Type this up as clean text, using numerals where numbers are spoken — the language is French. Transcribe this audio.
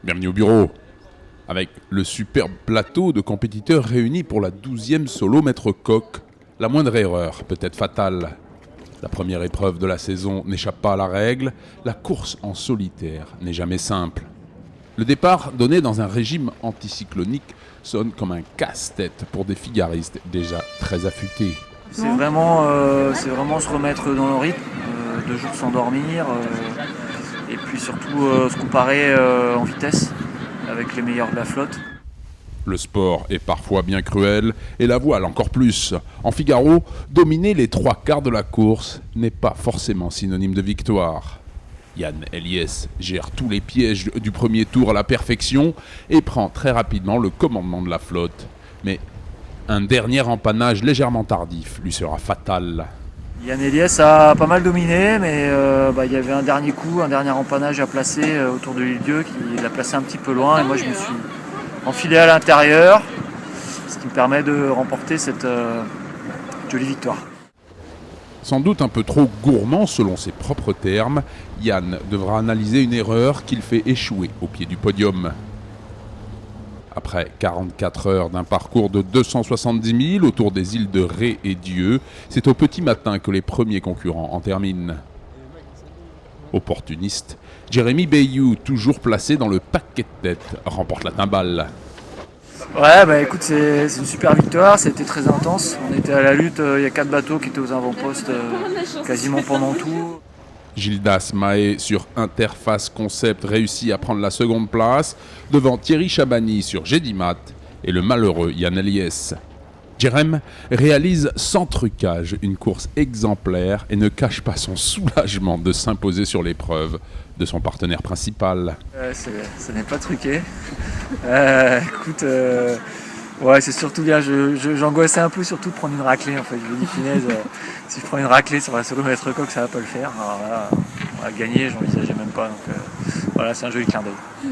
Bienvenue au bureau. Avec le superbe plateau de compétiteurs réunis pour la 12e solo maître coq, la moindre erreur peut être fatale. La première épreuve de la saison n'échappe pas à la règle, la course en solitaire n'est jamais simple. Le départ, donné dans un régime anticyclonique, sonne comme un casse-tête pour des figaristes déjà très affûtés. C'est vraiment se remettre dans le rythme, 2 jours sans dormir, et puis surtout se comparer en vitesse avec les meilleurs de la flotte. Le sport est parfois bien cruel, et la voile encore plus. En Figaro, dominer les 3/4 de la course n'est pas forcément synonyme de victoire. Yann Eliès gère tous les pièges du premier tour à la perfection et prend très rapidement le commandement de la flotte. Mais un dernier empannage légèrement tardif lui sera fatal. Yann Eliès a pas mal dominé, mais il y avait un dernier coup, un dernier empannage à placer autour de l'île-Dieu qui l'a placé un petit peu loin, et moi je me suis enfilé à l'intérieur, ce qui me permet de remporter cette jolie victoire. Sans doute un peu trop gourmand selon ses propres termes, Yann devra analyser une erreur qu'il fait échouer au pied du podium. Après 44 heures d'un parcours de 270 000 autour des îles de Ré et Dieu, c'est au petit matin que les premiers concurrents en terminent. Opportuniste, Jérémy Bayou, toujours placé dans le paquet de tête, remporte la timbale. Ouais, écoute, c'est une super victoire, c'était très intense. On était à la lutte, il y a 4 bateaux qui étaient aux avant-postes quasiment pendant tout. Gildas Mahé sur Interface Concept réussit à prendre la seconde place devant Thierry Chabani sur Gédimat et le malheureux Yann Eliès. Jérém réalise sans trucage une course exemplaire et ne cache pas son soulagement de s'imposer sur l'épreuve de son partenaire principal. Ce n'est pas truqué. Écoute, ouais, c'est surtout bien. J'angoissais un peu surtout de prendre une raclée en fait. Je me dis punaise, si je prends une raclée sur la solo maître coq, ça va pas le faire. Alors là, on va gagner, j'envisageais même pas. Donc voilà, c'est un joli clin d'œil.